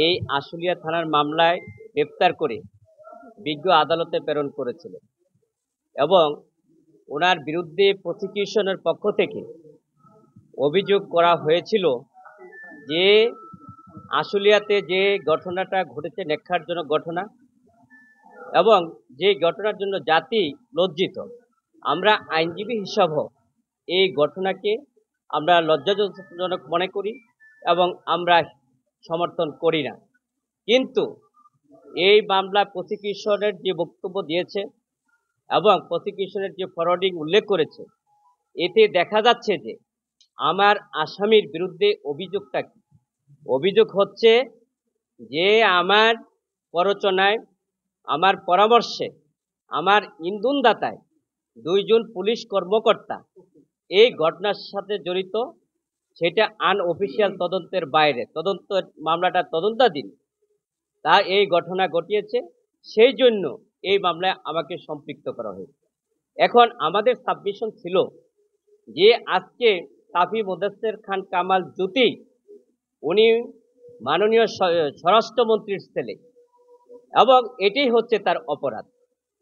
এই আশুলিয়া থানার মামলায় গ্রেপ্তার করে বিজ্ঞ আদালতে প্রেরণ করেছিলেন এবং ওনার বিরুদ্ধে প্রসিকিউশনের পক্ষ থেকে অভিযোগ করা হয়েছিল যে আশুলিয়াতে যে ঘটনাটা ঘটেছে নেক্ষারজনক ঘটনা এবং যে ঘটনার জন্য জাতি লজ্জিত। আমরা আইনজীবী হিসাবেও এই ঘটনাকে আমরা লজ্জাজনক মনে করি এবং আমরা সমর্থন করি না। কিন্তু এই মামলা প্রসিকিউশনের যে বক্তব্য দিয়েছে এবং প্রসিকিউশনের যে ফরওয়ার্ডিং উল্লেখ করেছে, এতে দেখা যাচ্ছে যে আমার আসামির বিরুদ্ধে অভিযোগটা কি? অভিযোগ হচ্ছে যে আমার প্ররোচনায়, আমার পরামর্শে, আমার ইন্ধনদাতায় দুইজন পুলিশ কর্মকর্তা এই ঘটনার সাথে জড়িত, সেটা আনঅফিসিয়াল তদন্তের বাইরে, মামলাটা তদন্তাধীন, তা এই ঘটনা ঘটিয়েছে, সেই জন্য এই মামলায় আমাকে সম্পৃক্ত করা হয়েছে। এখন আমাদের সাবমিশন ছিল যে আজকে কাফি মুদাসসির খান কামাল জ্যোতি উনি মাননীয় স্বরাষ্ট্রমন্ত্রীর ছেলে এবং এটাই হচ্ছে তার অপরাধ।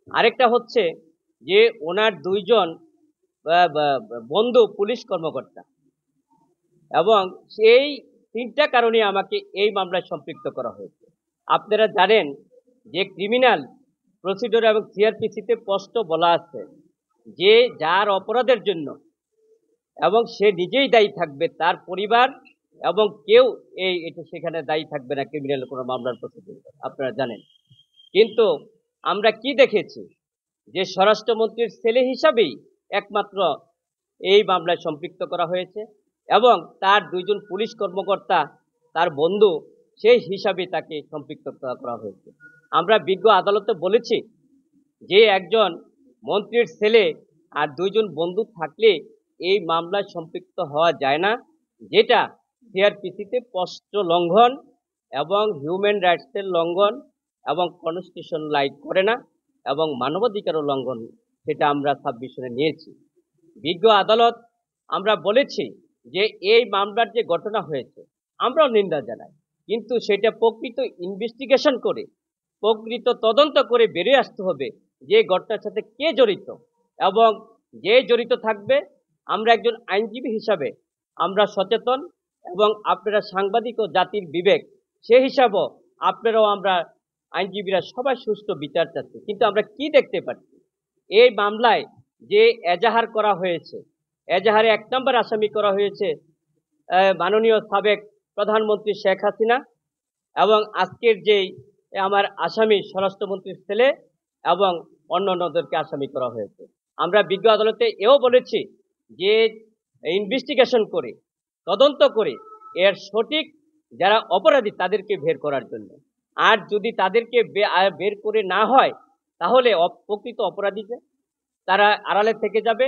আরেকটা হচ্ছে যে ওনার দুইজন বন্ধু পুলিশ কর্মকর্তা এবং সেই তিনটা কারণে আমাকে এই মামলায় সম্পৃক্ত করা হয়েছে। আপনারা জানেন যে ক্রিমিনাল প্রসিডিউর এবং সিআরপিসিতে স্পষ্ট বলা আছে যে যার অপরাধের জন্য এবং সে নিজেই দায়ী থাকবে, তার পরিবার এবং কেউ এটা সেখানে দায়ী থাকবে না ক্রিমিনাল কোনো মামলার প্রসিডিউর, আপনারা জানেন। কিন্তু আমরা কি দেখেছি যে স্বরাষ্ট্রমন্ত্রীর ছেলে হিসাবেই একমাত্র এই মামলায় সম্পৃক্ত করা হয়েছে এবং তার দুইজন পুলিশ কর্মকর্তা তার বন্ধু সেই হিসাবে তাকে সম্পৃক্ত করা হয়েছে। আমরা বিজ্ঞ আদালতে বলেছি যে একজন মন্ত্রীর ছেলে আর দুইজন বন্ধু থাকলে এই মামলায় সম্পৃক্ত হওয়া যায় না, যেটা সিআরপিসিতে স্পষ্ট লঙ্ঘন এবং হিউম্যান রাইটসের লঙ্ঘন এবং কনস্টিটিউশন লাইক করে না এবং মানবাধিকারও লঙ্ঘন, সেটা আমরা সাবমিশনে নিয়েছি। বিজ্ঞ আদালত আমরা বলেছি যে এই মামলার যে ঘটনা হয়েছে আমরাও নিন্দা জানাই, কিন্তু সেটা প্রকৃত ইনভেস্টিগেশন করে, প্রকৃত তদন্ত করে বেরিয়ে আসতে হবে যে ঘটনার সাথে কে জড়িত এবং যে জড়িত থাকবে। আমরা একজন আইনজীবী হিসাবে আমরা সচেতন এবং আপনারা সাংবাদিক ও জাতির বিবেক, সে হিসাবেও আপনারাও, আমরা আইনজীবীরা সবাই সুষ্ঠু বিচার চাচ্ছি। কিন্তু আমরা কি দেখতে পাচ্ছি, এই মামলায় যে এজাহার করা হয়েছে, এজাহারে 1 নম্বর আসামি করা হয়েছে মাননীয় সাবেক প্রধানমন্ত্রী শেখ হাসিনা এবং আজকের যেই আমার আসামি স্বরাষ্ট্রমন্ত্রীর ছেলে এবং অন্যান্যদেরকে আসামি করা হয়েছে। আমরা বিজ্ঞ আদালতে এও বলেছি যে ইনভেস্টিগেশন করে, তদন্ত করে এর সঠিক যারা অপরাধী তাদেরকে বের করার জন্য। আর যদি তাদেরকে বের করে না হয় তাহলে প্রকৃত অপরাধী তারা আড়ালে থেকে যাবে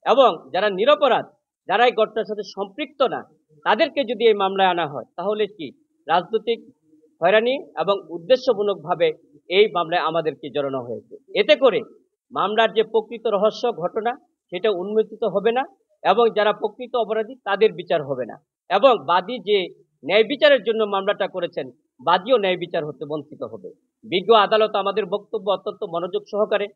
এবং যারা নিরপরাধ, যারা এই ঘটনার সাথে সম্পৃক্ত না, তাদেরকে যদি এই মামলায় আনা হয় তাহলে কি রাজনৈতিক হয়রানি এবং উদ্দেশ্যমূলকভাবে এই মামলায় আমাদেরকে জড়ানো হয়েছে। এতে করে মামলার যে প্রকৃত রহস্য ঘটনা সেটা উন্মোচিত হবে না এবং যারা প্রকৃত অপরাধী তাদের বিচার হবে না এবং বাদী যে ন্যায় বিচারের জন্য মামলাটা করেছেন বাদীও ন্যায় বিচার হতে বঞ্চিত হবে। বিজ্ঞ আদালত আমাদের বক্তব্য অত্যন্ত মনোযোগ সহকারে,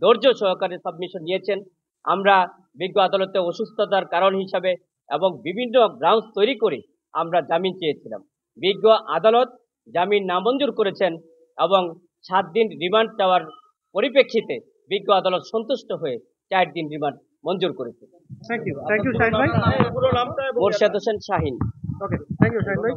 ধৈর্য সহকারে সাবমিশন নিয়েছেন। আমরা বিজ্ঞ আদালতে অসুস্থতার কারণ হিসাবে এবং বিভিন্ন গ্রাউন্ডস তৈরি করে আমরা জামিন চেয়েছিলাম। বিজ্ঞ আদালত জামিন নামঞ্জুর করেছেন এবং 7 দিন রিমান্ড চাওয়ার পরিপ্রেক্ষিতে বিজ্ঞ আদালত সন্তুষ্ট হয়ে 4 দিন রিমান্ড মঞ্জুর করেছে। থ্যাংক ইউ শাহিন ভাই। মোরশেদ হোসেন শাহিন। ওকে, থ্যাংক ইউ শাহিন ভাই।